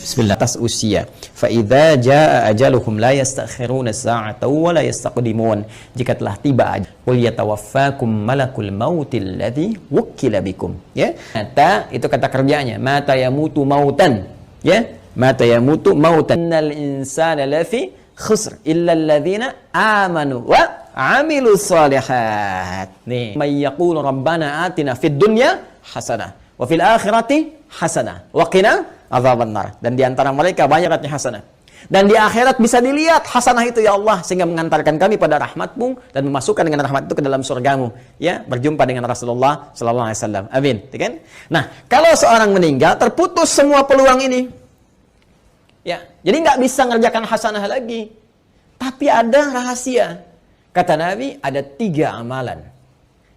Bismillah. Atas usia. Fa idza jaa ajaluhum la yastakhiruna sa'atan wa la yastaqdimun. Jika telah tiba ajal, qul yatawaffakum malakul mautil ladzi wukkila bikum. Ya. Mata itu kata kerjanya, mata yamutu mautan. Ya. Mata yamutu mautan. Innal insana lafi khusr illa alladhina amanu wa amilus shalihat. Nih, may yaqulu rabbana atina fid dunya hasanah wa fil akhirati hasanah wa qina adzabannar. Dan di antara mereka banyak katanya hasanah. Dan di akhirat bisa dilihat hasanah itu ya Allah, sehingga mengantarkan kami pada rahmat-Mu dan memasukkan dengan rahmat itu ke dalam surga-Mu. Ya, berjumpa dengan Rasulullah sallallahu alaihi wasallam. Amin. Kan? Nah, kalau seorang meninggal terputus semua peluang ini. Ya, jadi nggak bisa ngerjakan hasanah lagi. Tapi ada rahasia. Kata Nabi, ada 3 amalan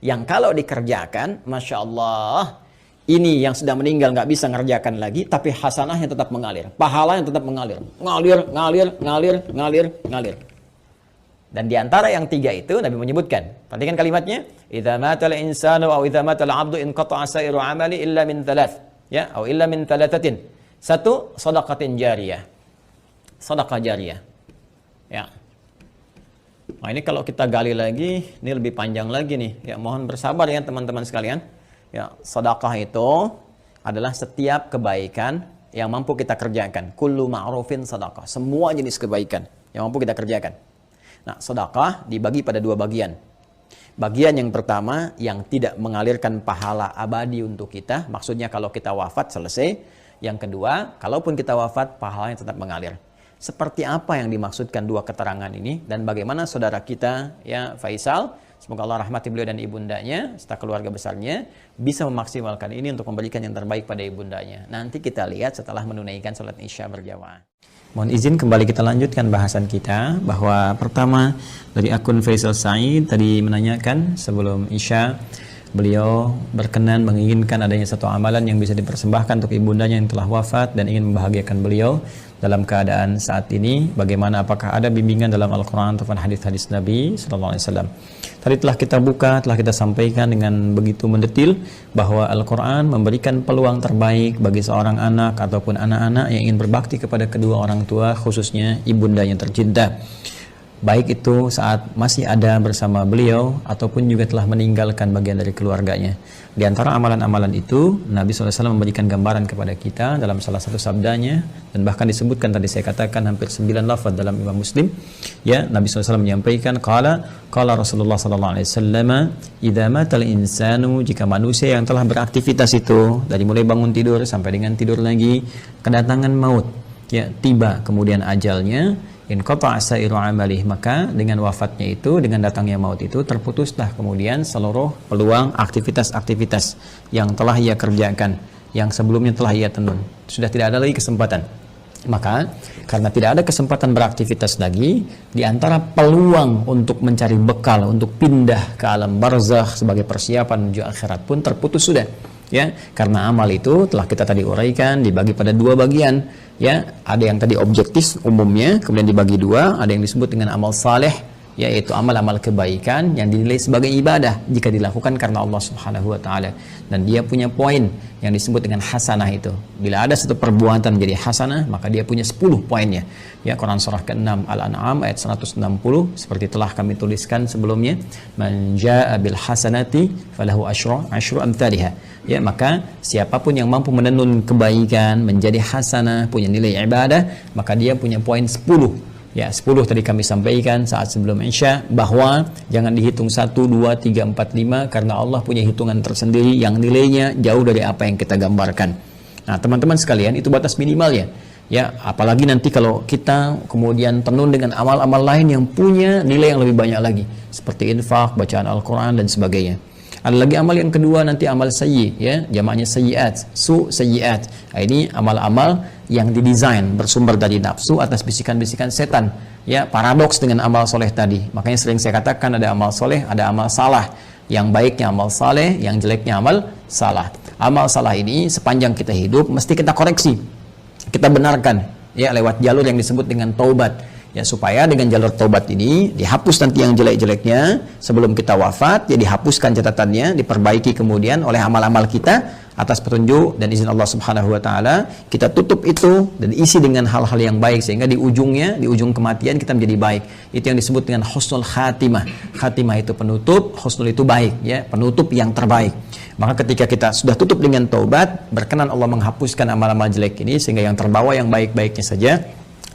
yang kalau dikerjakan, Masya Allah, ini yang sudah meninggal nggak bisa ngerjakan lagi, tapi hasanahnya tetap mengalir, pahalanya tetap mengalir, ngalir. Dan diantara yang 3 itu Nabi menyebutkan, perhatikan kalimatnya, idza matal insanu aw idza matal abdu inqata'a sa'iru amali illa min 3, ya, atau illa min 3. 1, shadaqatin jariyah, sedekah jariyah, ya. Nah, ini kalau kita gali lagi, ini lebih panjang lagi nih, ya, mohon bersabar ya teman-teman sekalian. Ya, sedekah itu adalah setiap kebaikan yang mampu kita kerjakan. Kullu ma'rufin sedekah. Semua jenis kebaikan yang mampu kita kerjakan. Nah, sedekah dibagi pada 2 bagian. Bagian yang pertama yang tidak mengalirkan pahala abadi untuk kita. Maksudnya kalau kita wafat selesai. Yang kedua, kalaupun kita wafat pahalanya tetap mengalir. Seperti apa yang dimaksudkan 2 keterangan ini dan bagaimana saudara kita ya Faisal, semoga Allah rahmati beliau dan ibundanya serta keluarga besarnya bisa memaksimalkan ini untuk memberikan yang terbaik pada ibundanya. Nanti kita lihat setelah menunaikan salat Isya berjamaah. Mohon izin kembali kita lanjutkan bahasan kita, bahwa pertama dari akun Faisal Said tadi menanyakan sebelum Isya, beliau berkenan menginginkan adanya satu amalan yang bisa dipersembahkan untuk ibundanya yang telah wafat dan ingin membahagiakan beliau dalam keadaan saat ini. Bagaimana, apakah ada bimbingan dalam Al-Quran ataupun hadis-hadis Nabi Sallallahu Alaihi Wasallam? Tadi telah kita buka, telah kita sampaikan dengan begitu mendetil bahwa Al-Quran memberikan peluang terbaik bagi seorang anak ataupun anak-anak yang ingin berbakti kepada kedua orang tua, khususnya ibundanya tercinta. Baik itu saat masih ada bersama beliau ataupun juga telah meninggalkan bagian dari keluarganya. Di antara amalan-amalan itu, Nabi SAW memberikan gambaran kepada kita dalam salah satu sabdanya, dan bahkan disebutkan tadi saya katakan hampir 9 lafaz dalam Imam Muslim. Ya, Nabi SAW menyampaikan, qala Rasulullah SAW, idza matal insanu, jika manusia yang telah beraktivitas itu dari mulai bangun tidur sampai dengan tidur lagi, kedatangan maut, ya, tiba kemudian ajalnya, in qata'a sa'iru amalih, maka dengan wafatnya itu, dengan datangnya maut itu, terputuslah kemudian seluruh peluang aktivitas-aktivitas yang telah ia kerjakan, yang sebelumnya telah ia tenun. Sudah tidak ada lagi kesempatan. Maka karena tidak ada kesempatan beraktivitas lagi, di antara peluang untuk mencari bekal untuk pindah ke alam barzakh sebagai persiapan menuju akhirat pun terputus sudah. Ya, karena amal itu telah kita tadi uraikan dibagi pada 2 bagian. Ya, ada yang tadi objektif umumnya, kemudian dibagi 2, ada yang disebut dengan amal saleh, yaitu amal-amal kebaikan yang dinilai sebagai ibadah jika dilakukan karena Allah Subhanahu wa taala, dan dia punya poin yang disebut dengan hasanah itu. Bila ada satu perbuatan menjadi hasanah, maka dia punya 10 poinnya. Ya, Quran surah ke-6 Al-An'am ayat 160 seperti telah kami tuliskan sebelumnya, man jaa bil hasanati falahu asyru amsalihha. Ya, maka siapapun yang mampu menenun kebaikan menjadi hasanah, punya nilai ibadah, maka dia punya poin 10. Ya, 10 tadi kami sampaikan saat sebelum Isya, bahwa jangan dihitung 1, 2, 3, 4, 5, karena Allah punya hitungan tersendiri yang nilainya jauh dari apa yang kita gambarkan. Nah, teman-teman sekalian, itu batas minimalnya. Ya, apalagi nanti kalau kita kemudian tenun dengan amal-amal lain yang punya nilai yang lebih banyak lagi, seperti infak, bacaan Al-Quran dan sebagainya. Ada lagi amal yang kedua nanti amal sayyi, ya, jamaknya sayyiat, sayyiat. Nah, ini amal-amal yang didesain bersumber dari nafsu atas bisikan-bisikan setan. Ya, paradoks dengan amal soleh tadi. Makanya sering saya katakan ada amal soleh, ada amal salah. Yang baiknya amal saleh, yang jeleknya amal salah. Amal salah ini sepanjang kita hidup mesti kita koreksi, kita benarkan, ya, lewat jalur yang disebut dengan taubat. Ya, supaya dengan jalur taubat ini dihapus nanti yang jelek-jeleknya sebelum kita wafat, ya dihapuskan catatannya, diperbaiki kemudian oleh amal-amal kita atas petunjuk dan izin Allah Subhanahu wa taala. Kita tutup itu dan isi dengan hal-hal yang baik sehingga di ujungnya, di ujung kematian kita menjadi baik. Itu yang disebut dengan husnul khatimah. Khatimah itu penutup, husnul itu baik, ya, penutup yang terbaik. Maka ketika kita sudah tutup dengan taubat, berkenan Allah menghapuskan amal-amal jelek ini sehingga yang terbawa yang baik-baiknya saja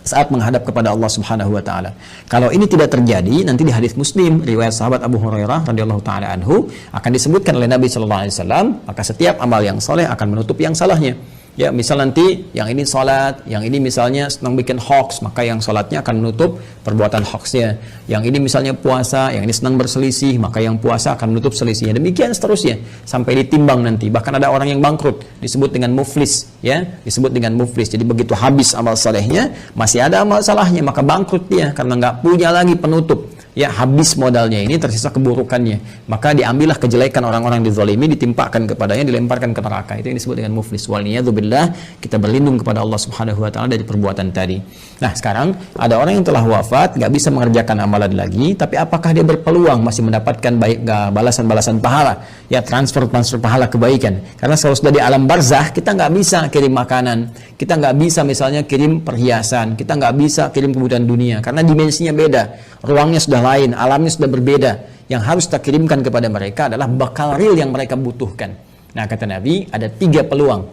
saat menghadap kepada Allah Subhanahu wa taala. Kalau ini tidak terjadi, nanti di hadis Muslim riwayat sahabat Abu Hurairah radhiyallahu taala anhu akan disebutkan oleh Nabi sallallahu alaihi wasallam, maka setiap amal yang soleh akan menutup yang salahnya. Ya, misal nanti yang ini salat, yang ini misalnya senang bikin hoax, maka yang salatnya akan menutup perbuatan hoaxnya. Yang ini misalnya puasa, yang ini senang berselisih, maka yang puasa akan menutup selisihnya. Demikian seterusnya sampai ditimbang nanti. Bahkan ada orang yang bangkrut disebut dengan muflis, ya, disebut dengan muflis. Jadi begitu habis amal salehnya, masih ada amal salahnya, maka bangkrut dia karena nggak punya lagi penutup. Ya, habis modalnya ini, tersisa keburukannya, maka diambillah kejelekan orang-orang dizalimi, ditimpakan kepadanya, dilemparkan ke neraka. Itu yang disebut dengan muflis. Waliyadzubillah, kita berlindung kepada Allah Subhanahu wa taala dari perbuatan tadi. Nah, sekarang ada orang yang telah wafat, nggak bisa mengerjakan amalan lagi, tapi apakah dia berpeluang masih mendapatkan baik balasan-balasan pahala, ya, transfer pahala kebaikan? Karena kalau sudah di alam barzah, kita nggak bisa kirim makanan, kita nggak bisa misalnya kirim perhiasan, kita nggak bisa kirim kebutuhan dunia, karena dimensinya beda, ruangnya sudah lain, alamnya sudah berbeda. Yang harus kita kirimkan kepada mereka adalah bekal real yang mereka butuhkan. Nah, kata Nabi, ada 3 peluang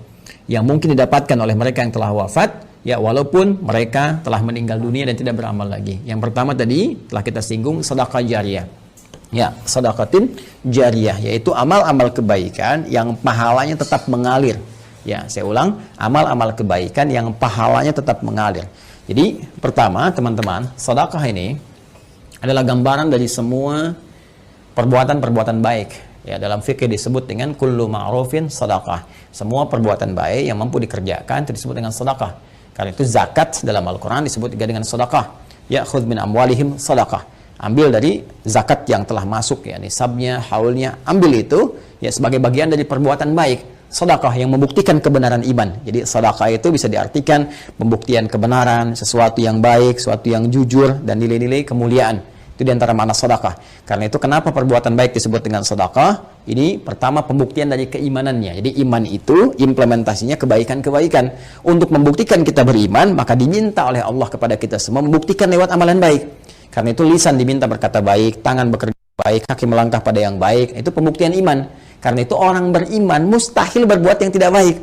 yang mungkin didapatkan oleh mereka yang telah wafat, ya, walaupun mereka telah meninggal dunia dan tidak beramal lagi. Yang pertama tadi telah kita singgung, sedekah jariyah. Ya, sedekatin jariyah, yaitu amal-amal kebaikan yang pahalanya tetap mengalir. Ya, saya ulang, amal-amal kebaikan yang pahalanya tetap mengalir. Jadi, pertama, teman-teman, sedekah ini adalah gambaran dari semua perbuatan-perbuatan baik. Ya, dalam fikih disebut dengan kullu ma'rufin sedekah. Semua perbuatan baik yang mampu dikerjakan itu disebut dengan sedekah. Karena itu zakat dalam Al-Qur'an disebut juga dengan sedekah. Ya, khudz min amwalihim sedekah. Ambil dari zakat yang telah masuk, ya, nisabnya, haulnya, ambil itu ya sebagai bagian dari perbuatan baik. Sedekah yang membuktikan kebenaran iman. Jadi sedekah itu bisa diartikan pembuktian kebenaran, sesuatu yang baik, sesuatu yang jujur, dan nilai-nilai kemuliaan. Itu diantara makna sedekah. Karena itu kenapa perbuatan baik disebut dengan sedekah? Ini pertama pembuktian dari keimanannya. Jadi iman itu implementasinya kebaikan-kebaikan. Untuk membuktikan kita beriman, maka diminta oleh Allah kepada kita semua membuktikan lewat amalan baik. Karena itu lisan diminta berkata baik, tangan bekerja baik, kaki melangkah pada yang baik. Itu pembuktian iman. Karena itu orang beriman mustahil berbuat yang tidak baik.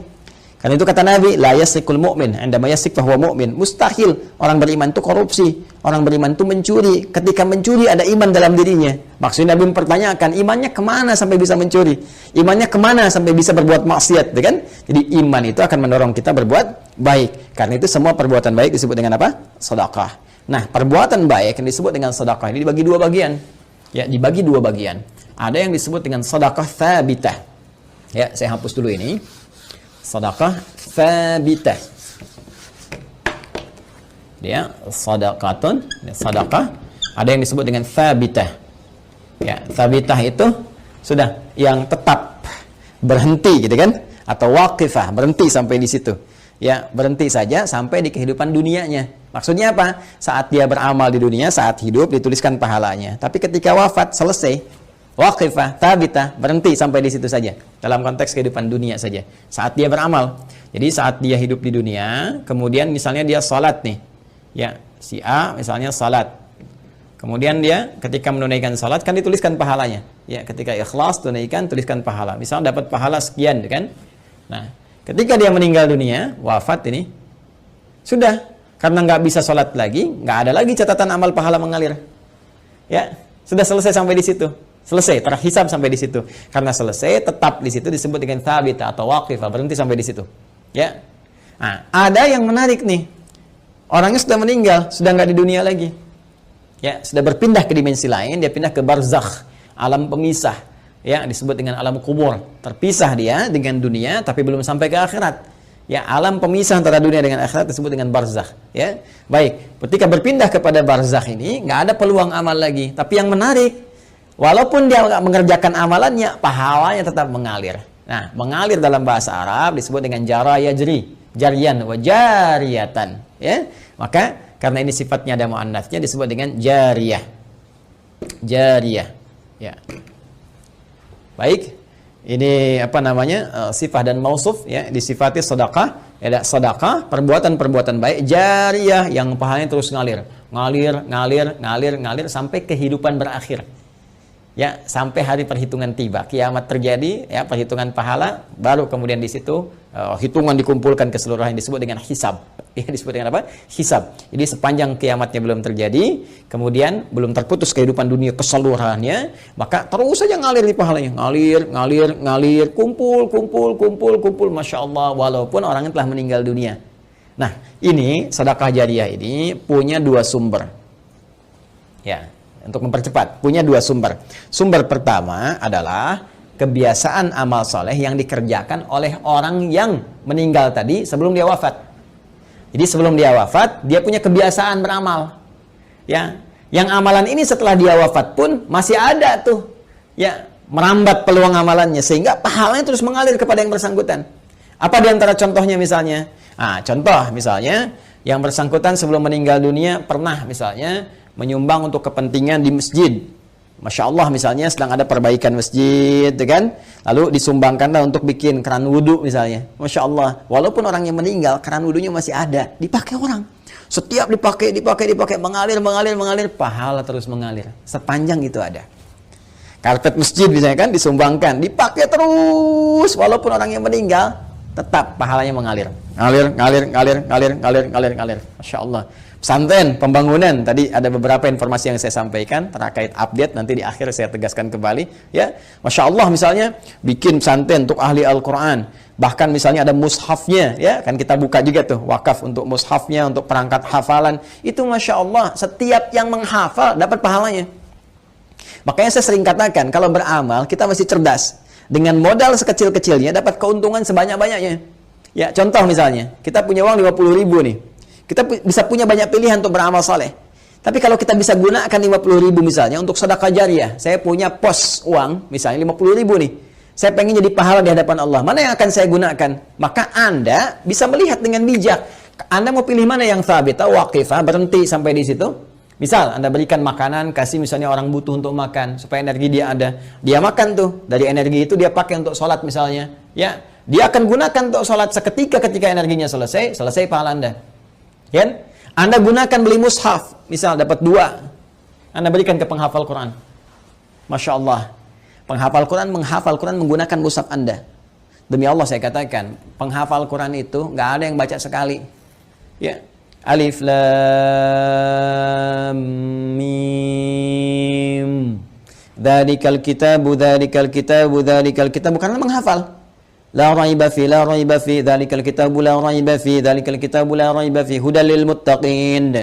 Karena itu kata Nabi, la yasrikul mu'min, indama yasrik fahuwa mu'min. Mustahil orang beriman itu korupsi, orang beriman itu mencuri. Ketika mencuri ada iman dalam dirinya. Maksudnya Nabi mempertanyakan, imannya kemana sampai bisa mencuri? Imannya kemana sampai bisa berbuat maksiat, kan? Jadi iman itu akan mendorong kita berbuat baik. Karena itu semua perbuatan baik disebut dengan apa? Sedekah. Nah, perbuatan baik yang disebut dengan sedekah ini dibagi 2 bagian. Ya, dibagi 2 bagian. Ada yang disebut dengan sedekah tsabitah. Ya, saya hapus dulu ini. Sedekah tsabitah. Dia sedekatun, sedekah. Ada yang disebut dengan tsabitah. Ya, tsabitah itu sudah yang tetap, berhenti gitu kan? Atau waqifah, berhenti sampai di situ. Ya, berhenti saja sampai di kehidupan dunianya. Maksudnya apa? Saat dia beramal di dunia, saat hidup dituliskan pahalanya. Tapi ketika wafat selesai, waqifah, tsabitah, berhenti sampai di situ saja. Dalam konteks kehidupan dunia saja. Saat dia beramal. Jadi saat dia hidup di dunia, kemudian misalnya dia salat nih. Ya, si A misalnya salat. Kemudian dia ketika menunaikan salat kan dituliskan pahalanya. Ya, ketika ikhlas tunaikan tuliskan pahala. Misalnya dapat pahala sekian, kan? Nah, ketika dia meninggal dunia, wafat ini, sudah, karena nggak bisa sholat lagi, nggak ada lagi catatan amal pahala mengalir. Ya, sudah selesai sampai di situ. Selesai, terhisab sampai di situ. Karena selesai, tetap di situ disebut dengan tsabitah atau waqifah, berhenti sampai di situ. Ya. Nah, ada yang menarik nih. Orangnya sudah meninggal, sudah nggak di dunia lagi. Ya, sudah berpindah ke dimensi lain, dia pindah ke barzakh, alam pemisah. Ya, disebut dengan alam kubur. Terpisah dia dengan dunia tapi belum sampai ke akhirat. Ya, alam pemisah antara dunia dengan akhirat disebut dengan barzakh. Ya, baik. Ketika berpindah kepada barzakh ini, nggak ada peluang amal lagi. Tapi yang menarik, walaupun dia nggak mengerjakan amalannya, pahalanya tetap mengalir. Nah, mengalir dalam bahasa Arab disebut dengan jara yajri, jarian wa jariyatan. Ya, maka karena ini sifatnya ada muannats-nya disebut dengan jariyah. Jariyah. Ya. Baik. Ini apa namanya? Sifah dan mausuf ya, disifati sedekah. Ya, sedekah, perbuatan-perbuatan baik jariyah yang pahalanya terus ngalir sampai kehidupan berakhir. Ya, sampai hari perhitungan tiba, kiamat terjadi, ya, perhitungan pahala, baru kemudian di situ hitungan dikumpulkan keseluruhan, disebut dengan hisab. Ya, disebut dengan apa? Hisab. Jadi sepanjang kiamatnya belum terjadi, kemudian belum terputus kehidupan dunia keseluruhannya, maka terus saja ngalir di pahalanya, ngalir, kumpul, masya Allah, walaupun orangnya telah meninggal dunia. Nah, ini sedekah jariyah ini punya dua sumber. Ya. Untuk mempercepat, punya dua sumber. Sumber pertama adalah kebiasaan amal soleh yang dikerjakan oleh orang yang meninggal tadi sebelum dia wafat. Jadi sebelum dia wafat, dia punya kebiasaan beramal. Ya, yang amalan ini setelah dia wafat pun masih ada tuh. Ya, merambat peluang amalannya sehingga pahalanya terus mengalir kepada yang bersangkutan. Apa di antara contohnya misalnya? Contoh misalnya yang bersangkutan sebelum meninggal dunia pernah misalnya menyumbang untuk kepentingan di masjid. Masya Allah misalnya sedang ada perbaikan masjid, kan? Lalu disumbangkanlah untuk bikin keran wudhu misalnya. Masya Allah, walaupun orang yang meninggal, keran wudhunya masih ada, dipakai orang. Setiap dipakai, mengalir, pahala terus mengalir. Sepanjang itu ada. Karpet masjid misalnya kan, disumbangkan, dipakai terus, walaupun orang yang meninggal, tetap pahalanya mengalir. Ngalir. Masya Allah. Pesantren, pembangunan, tadi ada beberapa informasi yang saya sampaikan terkait update, nanti di akhir saya tegaskan kembali ya. Masya Allah misalnya bikin pesantren untuk ahli Al-Quran, bahkan misalnya ada mushafnya ya, kan kita buka juga tuh wakaf untuk mushafnya, untuk perangkat hafalan, itu Masya Allah setiap yang menghafal dapat pahalanya. Makanya saya sering katakan kalau beramal kita mesti cerdas, dengan modal sekecil-kecilnya dapat keuntungan sebanyak-banyaknya ya. Contoh misalnya kita punya uang 50.000 nih, kita bisa punya banyak pilihan untuk beramal saleh. Tapi kalau kita bisa gunakan 50.000 misalnya untuk sedekah jariyah, saya punya pos uang misalnya 50.000 nih. Saya pengen jadi pahala di hadapan Allah. Mana yang akan saya gunakan? Maka Anda bisa melihat dengan bijak. Anda mau pilih mana yang thabitah, waqifah, berhenti sampai di situ. Misal Anda berikan makanan, kasih misalnya orang butuh untuk makan supaya energi dia ada. Dia makan tuh, dari energi itu dia pakai untuk sholat misalnya. Ya, dia akan gunakan untuk sholat seketika ketika energinya selesai pahala Anda. Kan? Anda gunakan beli mushaf, misal dapat 2, Anda berikan ke penghafal Quran. Masya Allah, penghafal Quran menghafal Quran menggunakan mushaf Anda. Demi Allah saya katakan, penghafal Quran itu nggak ada yang baca sekali. Ya, alif lam mim, dzalikal kitabu, bukan menghafal. La raiba fi, dzalikal kitabu la raiba fi, hudal lil muttaqin,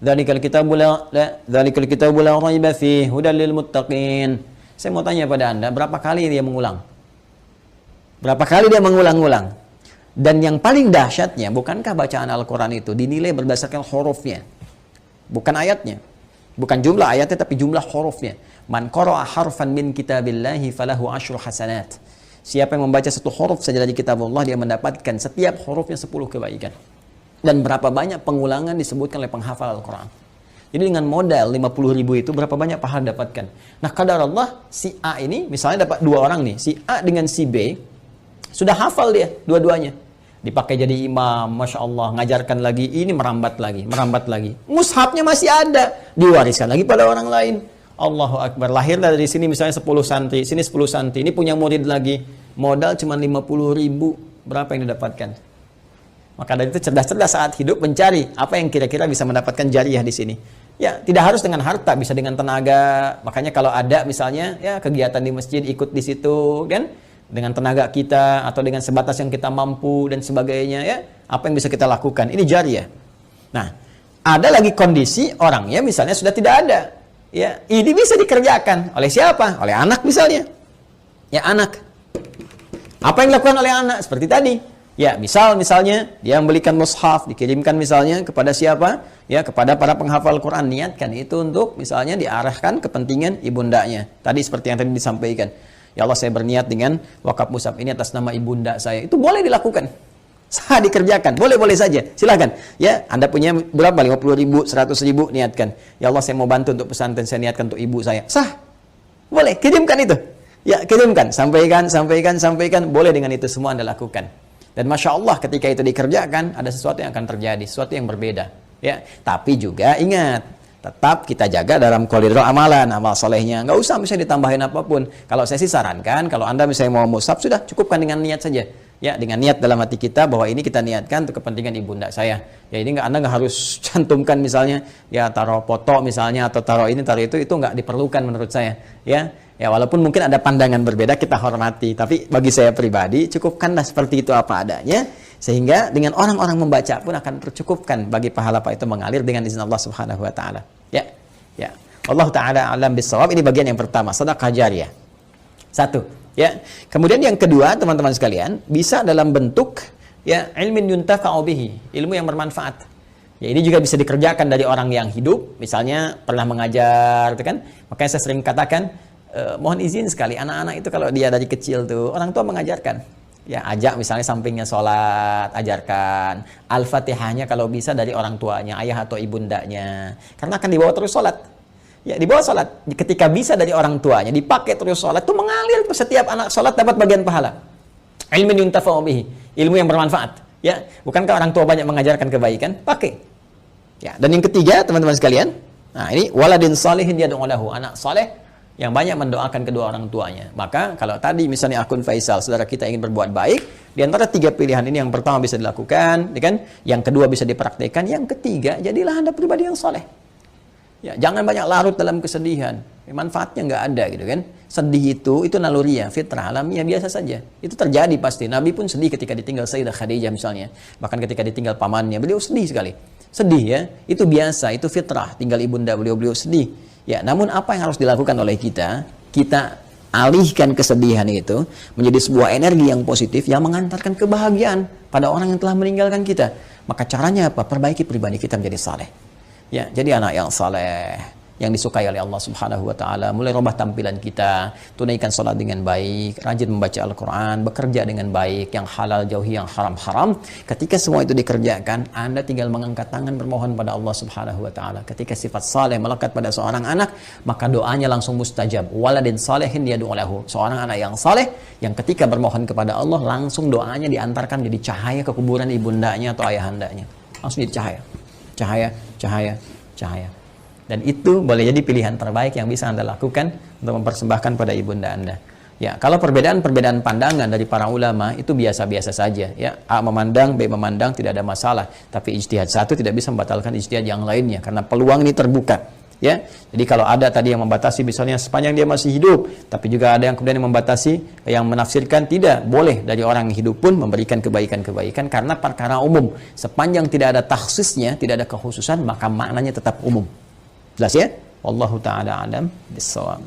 dzalikal kitabu la raiba fi, hudal lil muttaqin. Saya mau tanya pada Anda, berapa kali dia mengulang? Berapa kali dia mengulang-ulang? Dan yang paling dahsyatnya, bukankah bacaan Al-Quran itu dinilai berdasarkan hurufnya? Bukan ayatnya. Bukan jumlah ayatnya, tapi jumlah hurufnya. Man qara'a harfan min kitabillahi falahu 10 hasanat. Siapa yang membaca satu huruf saja dari kitab Allah, dia mendapatkan setiap hurufnya 10 kebaikan. Dan berapa banyak pengulangan disebutkan oleh penghafal Al-Quran. Jadi dengan modal 50.000 itu berapa banyak pahala dapatkan. Nah, kadar Allah, si A ini misalnya dapat 2 orang nih. Si A dengan si B sudah hafal dia dua-duanya. Dipakai jadi imam, Masya Allah, ngajarkan lagi, ini merambat lagi. Mushafnya masih ada, diwariskan lagi pada orang lain. Allahu Akbar, lahirlah dari sini misalnya 10 santri, sini 10 santri, ini punya murid lagi, modal cuma 50.000, berapa yang didapatkan? Maka dari itu cerdas-cerdas saat hidup mencari apa yang kira-kira bisa mendapatkan jariyah di sini. Ya, tidak harus dengan harta, bisa dengan tenaga. Makanya kalau ada misalnya ya kegiatan di masjid, ikut di situ, kan? Dengan tenaga kita atau dengan sebatas yang kita mampu dan sebagainya, ya. Apa yang bisa kita lakukan? Ini jariyah. Nah, ada lagi kondisi orangnya misalnya sudah tidak ada. Ya, ini bisa dikerjakan oleh siapa? Oleh anak misalnya. Ya, anak. Apa yang dilakukan oleh anak? Seperti tadi. Ya, misalnya dia membelikan mushaf, dikirimkan misalnya kepada siapa? Ya, kepada para penghafal Quran. Niatkan itu untuk misalnya diarahkan kepentingan ibundanya. Tadi seperti yang tadi disampaikan. Ya Allah, saya berniat dengan wakaf mushaf ini atas nama ibunda saya. Itu boleh dilakukan. Sah dikerjakan, boleh-boleh saja, silakan. Ya, Anda punya berapa? 50.000, 100.000, niatkan. Ya Allah, saya mau bantu untuk pesantren, saya niatkan untuk ibu saya. Sah, boleh, kirimkan itu. Ya, kirimkan, sampaikan, boleh dengan itu semua Anda lakukan. Dan Masya Allah, ketika itu dikerjakan, ada sesuatu yang akan terjadi, sesuatu yang berbeda. Ya, tapi juga ingat, tetap kita jaga dalam koridor amalan, amal solehnya. Nggak usah misalnya ditambahin apapun. Kalau saya sih sarankan, kalau Anda misalnya mau musab, sudah cukupkan dengan niat saja. Ya, dengan niat dalam hati kita bahwa ini kita niatkan untuk kepentingan ibunda saya. Ya, ini Anda nggak harus cantumkan misalnya, ya taruh foto misalnya atau taruh ini taruh itu nggak diperlukan menurut saya. Ya, walaupun mungkin ada pandangan berbeda, kita hormati. Tapi bagi saya pribadi, cukupkanlah seperti itu apa adanya, sehingga dengan orang-orang membaca pun akan tercukupkan bagi pahala apa itu mengalir dengan izin Allah Subhanahu Wa Taala. Ya. Allah Taala alam bisawab. Ini bagian yang pertama, sedekah jariyah. Satu. Ya, kemudian yang kedua, teman-teman sekalian, bisa dalam bentuk ya ilmin yuntafa'u bihi, ilmu yang bermanfaat. Ya, ini juga bisa dikerjakan dari orang yang hidup, misalnya pernah mengajar, itu kan. Makanya saya sering katakan, mohon izin sekali, anak-anak itu kalau dia dari kecil tuh, orang tua mengajarkan. Ya, ajak misalnya sampingnya sholat, ajarkan. Al-Fatihahnya kalau bisa dari orang tuanya, ayah atau ibundanya. Karena akan dibawa terus sholat. Ya, dibawa sholat, ketika bisa dari orang tuanya, dipakai terus sholat, itu mengalir tuh setiap anak sholat dapat bagian pahala. Ilmin yuntafa'u bihi, ilmu yang bermanfaat. Ya, bukankah orang tua banyak mengajarkan kebaikan? Pakai. Ya, dan yang ketiga, teman-teman sekalian, nah ini waladin salihin yad'u lahu, anak saleh yang banyak mendoakan kedua orang tuanya. Maka kalau tadi misalnya akun Faisal, saudara kita ingin berbuat baik, di antara tiga pilihan ini yang pertama bisa dilakukan, ya kan? Yang kedua bisa dipraktikkan, yang ketiga jadilah Anda pribadi yang saleh. Ya, jangan banyak larut dalam kesedihan. Manfaatnya nggak ada gitu kan. Sedih itu naluriah, fitrah, alamiah biasa saja. Itu terjadi pasti. Nabi pun sedih ketika ditinggal Sayyidah Khadijah misalnya. Bahkan ketika ditinggal pamannya, beliau sedih sekali. Sedih ya, itu biasa, itu fitrah. Tinggal ibunda beliau sedih. Ya, namun apa yang harus dilakukan oleh kita? Kita alihkan kesedihan itu menjadi sebuah energi yang positif yang mengantarkan kebahagiaan pada orang yang telah meninggalkan kita. Maka caranya apa? Perbaiki pribadi kita menjadi saleh. Ya, jadi anak yang saleh, yang disukai oleh Allah Subhanahu Wa Taala. Mulai rubah tampilan kita, tunaikan sholat dengan baik, rajin membaca Al-Quran, bekerja dengan baik, yang halal jauhi yang haram-haram. Ketika semua itu dikerjakan, Anda tinggal mengangkat tangan bermohon pada Allah Subhanahu Wa Taala. Ketika sifat saleh melekat pada seorang anak, maka doanya langsung mustajab. Waladin salehin yad'u lahu. Seorang anak yang saleh, yang ketika bermohon kepada Allah, langsung doanya diantarkan jadi cahaya ke kuburan ibundanya atau ayahandanya. Langsung jadi cahaya. Dan itu boleh jadi pilihan terbaik yang bisa Anda lakukan untuk mempersembahkan pada ibunda Anda. Ya, kalau perbedaan pandangan dari para ulama itu biasa-biasa saja. Ya, A memandang, B memandang, tidak ada masalah. Tapi ijtihad satu tidak bisa membatalkan ijtihad yang lainnya karena peluang ini terbuka. Ya, jadi kalau ada tadi yang membatasi misalnya sepanjang dia masih hidup, tapi juga ada yang kemudian membatasi, yang menafsirkan tidak boleh dari orang yang hidup pun memberikan kebaikan-kebaikan karena perkara umum. Sepanjang tidak ada takhsisnya, tidak ada kekhususan, maka maknanya tetap umum. Jelas ya? Wallahu ta'ala alam bissawab.